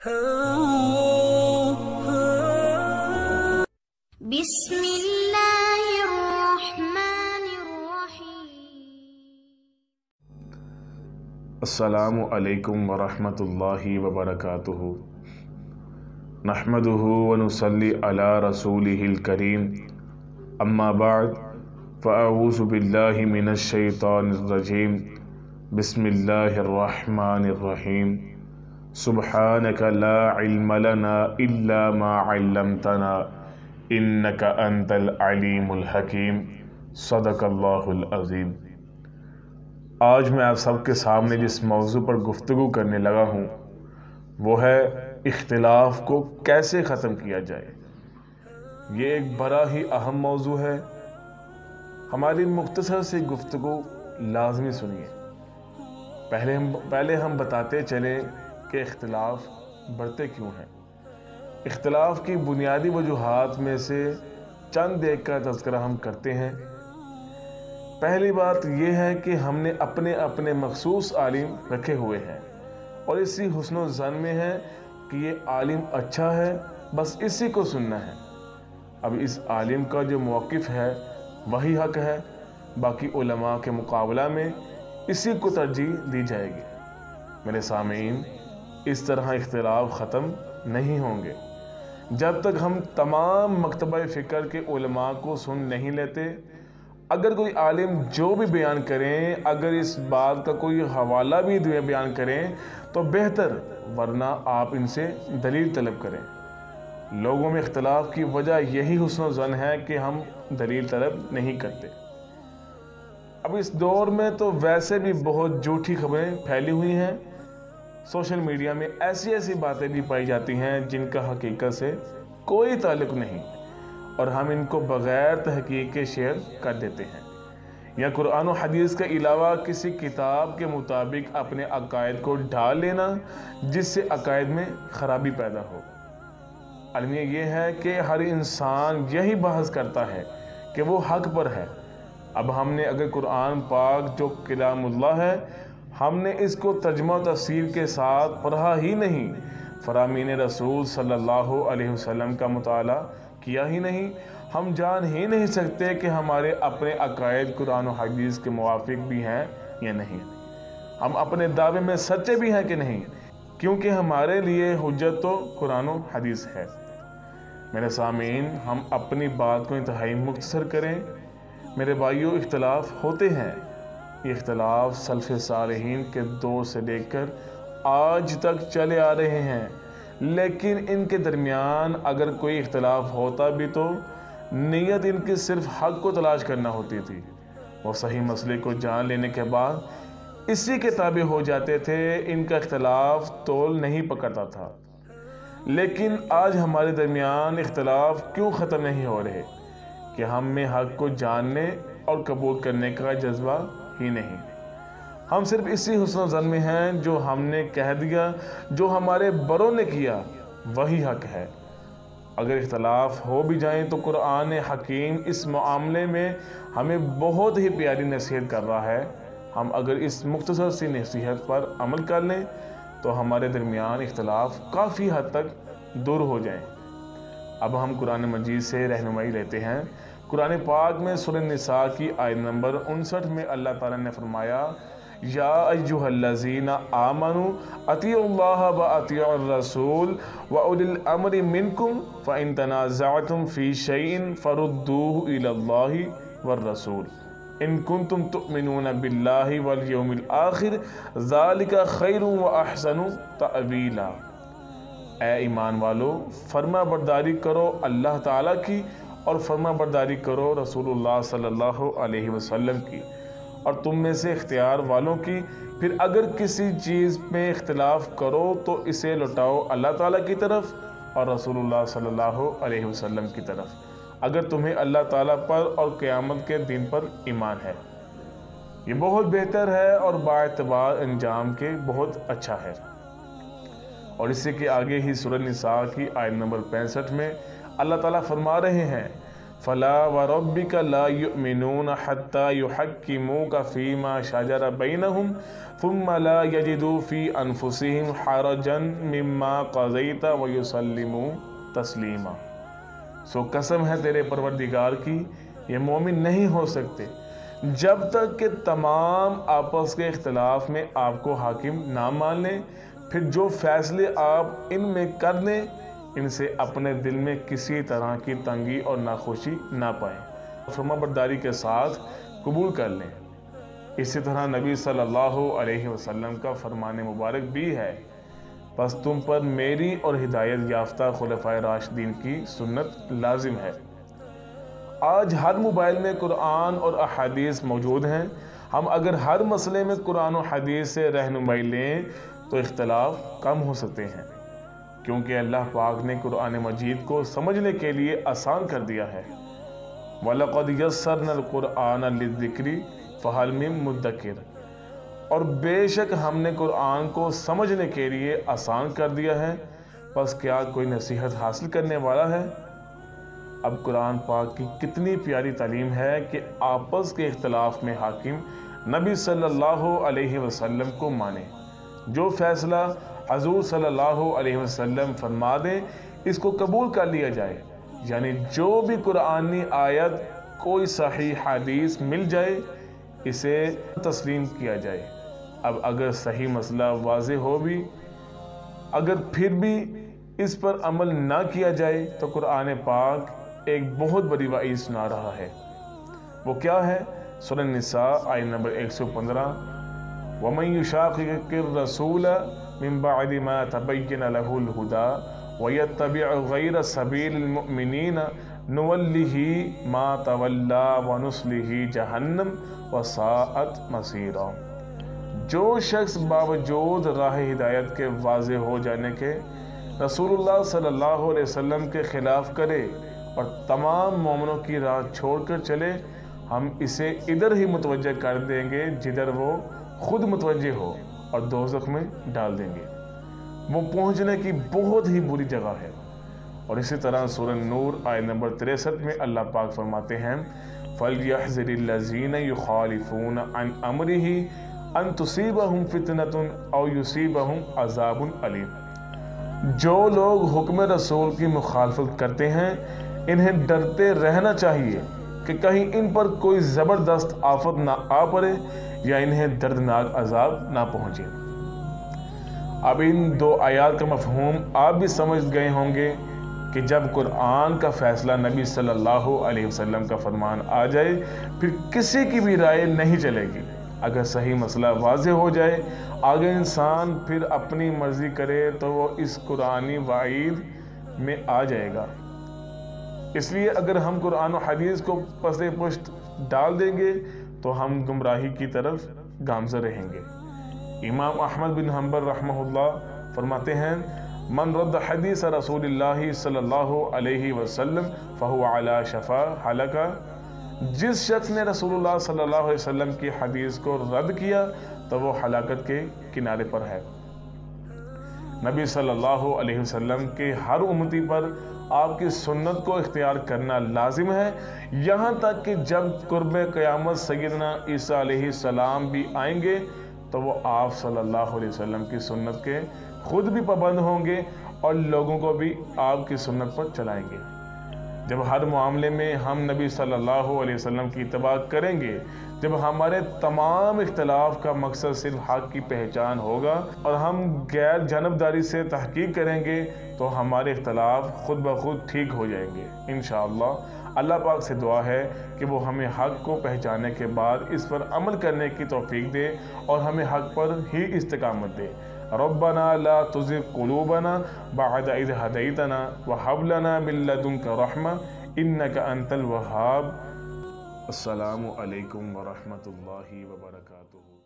بسم اللہ الرحمن الرحیم۔ السلام علیکم ورحمۃ اللہ وبرکاتہ۔ نحمدہ ونصلی علی رسولہ الکریم، اما بعد فاعوذ باللہ من الشیطان الرجیم، بسم اللہ الرحمن الرحیم۔ سبحانک لا علم لنا الا ما علمتنا انک انت العلیم الحکیم، صدق اللہ العظیم۔ آج میں آپ سب کے سامنے جس موضوع پر گفتگو کرنے لگا ہوں وہ ہے اختلاف کو کیسے ختم کیا جائے۔ یہ ایک بڑا ہی اہم موضوع ہے، ہماری مختصر سی گفتگو لازمی سنیے۔ پہلے ہم بتاتے چلیں کہ اختلاف بڑھتے کیوں ہیں۔ اختلاف کی بنیادی وجوہات میں سے چند ایک کا تذکرہ ہم کرتے ہیں۔ پہلی بات یہ ہے کہ ہم نے اپنے مخصوص عالم رکھے ہوئے ہیں اور اسی حسن و ظن میں ہے کہ یہ عالم اچھا ہے، بس اسی کو سننا ہے۔ اب اس عالم کا جو موقف ہے وہی حق ہے، باقی علماء کے مقابلہ میں اسی کو ترجیح دی جائے گی۔ میرے سامعین، اس طرح اختلاف ختم نہیں ہوں گے جب تک ہم تمام مکتبہ فکر کے علماء کو سن نہیں لیتے۔ اگر کوئی عالم جو بھی بیان کریں، اگر اس بات کا کوئی حوالہ بھی بیان کریں تو بہتر، ورنہ آپ ان سے دلیل طلب کریں۔ لوگوں میں اختلاف کی وجہ یہی حسن و ظن ہے کہ ہم دلیل طلب نہیں کرتے۔ اب اس دور میں تو ویسے بھی بہت جھوٹی خبریں پھیلی ہوئی ہیں، سوشل میڈیا میں ایسی باتیں بھی پائی جاتی ہیں جن کا حقیقت سے کوئی تعلق نہیں، اور ہم ان کو بغیر تحقیق کے شیئر کر دیتے ہیں، یا قرآن و حدیث کے علاوہ کسی کتاب کے مطابق اپنے عقائد کو ڈھال لینا جس سے عقائد میں خرابی پیدا ہو۔ المیہ یہ ہے کہ ہر انسان یہی بحث کرتا ہے کہ وہ حق پر ہے۔ اب ہم نے اگر قرآن پاک جو کلام اللہ ہے، ہم نے اس کو ترجمہ و تفسیر کے ساتھ پڑھا ہی نہیں، فرامین رسول صلی اللہ علیہ وسلم کا مطالعہ کیا ہی نہیں، ہم جان ہی نہیں سکتے کہ ہمارے اپنے عقائد قرآن و حدیث کے موافق بھی ہیں یا نہیں، ہم اپنے دعوے میں سچے بھی ہیں کہ نہیں، کیونکہ ہمارے لیے حجت تو قرآن و حدیث ہے۔ میرے سامعین، ہم اپنی بات کو انتہائی مختصر کریں۔ میرے بھائیوں، اختلاف ہوتے ہیں، یہ اختلاف سلف صالحین کے دور سے لے کر آج تک چلے آ رہے ہیں، لیکن ان کے درمیان اگر کوئی اختلاف ہوتا بھی تو نیت ان کی صرف حق کو تلاش کرنا ہوتی تھی۔ وہ صحیح مسئلے کو جان لینے کے بعد اسی کے تابع ہو جاتے تھے، ان کا اختلاف تول نہیں پکڑتا تھا۔ لیکن آج ہمارے درمیان اختلاف کیوں ختم نہیں ہو رہے؟ کہ ہم میں حق کو جاننے اور قبول کرنے کا جذبہ ہی نہیں۔ ہم صرف اسی حسن و ظن میں ہیں، جو ہم نے کہہ دیا، جو ہمارے بڑوں نے کیا وہی حق ہے۔ اگر اختلاف ہو بھی جائیں تو قرآن حکیم اس معاملے میں ہمیں بہت ہی پیاری نصیحت کر رہا ہے۔ ہم اگر اس مختصر سی نصیحت پر عمل کر لیں تو ہمارے درمیان اختلاف کافی حد تک دور ہو جائیں۔ اب ہم قرآن مجید سے رہنمائی لیتے ہیں۔ قرآن پاک میں سورہ نساء کی آیت نمبر 59 میں اللہ تعالیٰ نے فرمایا، یا ایھا الذین آمنوا اطیعوا اللہ واطیعوا الرسول واولی الامر منکم فان تنازعتم فی شیء فردوہ الی اللہ والرسول ان کنتم تؤمنون باللہ والیوم الآخر ذالک خیر واحسن تأویلا۔ اے ایمان والو، فرما برداری کرو اللہ تعالیٰ کی اور فرما برداری کرو رسول اللہ صلی اللہ علیہ وسلم کی اور تم میں سے اختیار والوں کی۔ پھر اگر کسی چیز میں اختلاف کرو تو اسے لوٹاؤ اللہ تعالیٰ کی طرف اور رسول اللہ صلی اللہ علیہ وسلم کی طرف، اگر تمہیں اللہ تعالیٰ پر اور قیامت کے دن پر ایمان ہے۔ یہ بہت بہتر ہے اور باعتبار انجام کے بہت اچھا ہے۔ اور اسی کے آگے ہی سورہ نساء کی آیت نمبر 65 میں اللہ تعالیٰ فرما رہے ہیں، فلا وربک لا یؤمنون حتی یحکموک فیما شجر بینہم ثم لا یجدوا فی انفسہم حرجا مما قضیت ویسلموا تسلیما۔ سو قسم ہے تیرے پروردگار کی، یہ مومن نہیں ہو سکتے جب تک کہ تمام آپس کے اختلاف میں آپ کو حاکم نہ مان لیں، پھر جو فیصلے آپ ان میں کر دیں ان سے اپنے دل میں کسی طرح کی تنگی اور ناخوشی نہ پائیں، فرما برداری کے ساتھ قبول کر لیں۔ اسی طرح نبی صلی اللہ علیہ وسلم کا فرمان مبارک بھی ہے، پس تم پر میری اور ہدایت یافتہ خلفائے راشدین کی سنت لازم ہے۔ آج ہر موبائل میں قرآن اور احادیث موجود ہیں، ہم اگر ہر مسئلے میں قرآن و حدیث سے رہنمائی لیں تو اختلاف کم ہو سکتے ہیں، کیونکہ اللہ پاک نے قرآن مجید کو سمجھنے کے لیے آسان کر دیا ہے۔ وَلَقَدْ يَسَّرْنَا الْقُرْآنَ لِلذِّكْرِ فَهَلْ مِن مُدَّكِرٍ، اور بے شک ہم نے قرآن کو سمجھنے کے لیے آسان کر دیا ہے، پس کیا کوئی نصیحت حاصل کرنے والا ہے؟ اب قرآن پاک کی کتنی پیاری تعلیم ہے کہ آپس کے اختلاف میں حاکم نبی صلی اللہ علیہ وسلم کو مانے، جو فیصلہ حضور صلی اللہ علیہ وسلم فرما دیں اس کو قبول کر لیا جائے، یعنی جو بھی قرآنی آیت کوئی صحیح حدیث مل جائے اسے تسلیم کیا جائے۔ اب اگر صحیح مسئلہ واضح ہو بھی اگر پھر بھی اس پر عمل نہ کیا جائے تو قرآن پاک ایک بہت بڑی وعید سنا رہا ہے۔ وہ کیا ہے؟ سورہ النساء آیت نمبر 115، وَمَن يُشَاقِقِ الرَّسُولَ مِن بَعْدِ مَا تَبَيَّنَ لَهُ الْهُدَى وَيَتَّبِعْ غَيْرَ سَبِيلِ الْمُؤْمِنِينَ نُوَلِّهِ مَا تَوَلَّى وَنُصْلِهِ جَهَنَّمَ وَسَاءَتْ مَصِيرًا۔ جو شخص باوجود راہ ہدایت کے واضح ہو جانے کے رسول اللہ صلی اللہ علیہ وسلم کے خلاف کرے اور تمام مومنوں کی راہ چھوڑ کر چلے، ہم اسے ادھر ہی متوجہ کر دیں گے جدھر وہ خود متوجہ ہو اور دوزخ میں ڈال دیں گے۔ وہ پہنچنے کی بہت ہی بری جگہ ہے۔ اور اسی طرح سورہ نور آیت نمبر 63 میں اللہ پاک فرماتے ہیں فَلْيَحْذَرِ الَّذِينَ يُخَالِفُونَ عَنْ أَمْرِهِ أَن تُصِيبَهُمْ فِتْنَةٌ أَوْ يُصِيبَهُمْ عَذَابٌ أَلِيمٌ۔ جو لوگ حکم رسول کی مخالفت کرتے ہیں انہیں ڈرتے رہنا چاہیے کہ کہیں ان پر کوئی زبردست آفت نہ آ پڑے یا انہیں دردناک عذاب نہ پہنچے۔ اب ان دو آیات کا مفہوم آپ بھی سمجھ گئے ہوں گے کہ جب قرآن کا فیصلہ نبی صلی اللہ علیہ وسلم کا فرمان آ جائے پھر کسی کی بھی رائے نہیں چلے گی۔ اگر صحیح مسئلہ واضح ہو جائے آگے انسان پھر اپنی مرضی کرے تو وہ اس قرآنی وعید میں آ جائے گا۔ اس لیے اگر ہم قرآن و حدیث کو پس پشت ڈال دیں گے تو ہم گمراہی کی طرف گامزن رہیں گے۔ امام احمد بن حنبل رحمہ اللہ فرماتے ہیں من رد حدیث رسول اللہ صلی اللہ علیہ وسلم فہو علی شفا ہلکہ، جس شخص نے رسول اللہ صلی اللہ علیہ وسلم کی حدیث کو رد کیا تو وہ ہلاکت کے کنارے پر ہے۔ نبی صلی اللہ علیہ وسلم کے ہر امتی پر آپ کی سنت کو اختیار کرنا لازم ہے، یہاں تک کہ جب قرب قیامت سیدنا عیسیٰ علیہ السلام بھی آئیں گے تو وہ آپ صلی اللہ علیہ وسلم کی سنت کے خود بھی پابند ہوں گے اور لوگوں کو بھی آپ کی سنت پر چلائیں گے۔ جب ہر معاملے میں ہم نبی صلی اللہ علیہ وسلم کی اتباع کریں گے، جب ہمارے تمام اختلاف کا مقصد صرف حق کی پہچان ہوگا اور ہم غیر جانبداری سے تحقیق کریں گے تو ہمارے اختلاف خود بخود ٹھیک ہو جائیں گے انشاءاللہ۔ اللہ پاک سے دعا ہے کہ وہ ہمیں حق کو پہچاننے کے بعد اس پر عمل کرنے کی توفیق دے اور ہمیں حق پر ہی استقامت دے۔ ربنا لا تزغ قلوبنا بعد إذ هديتنا وهب لنا من لدنك رحمة إنك أنت الوهاب۔ السلام علیکم ورحمۃ اللہ وبرکاتہ۔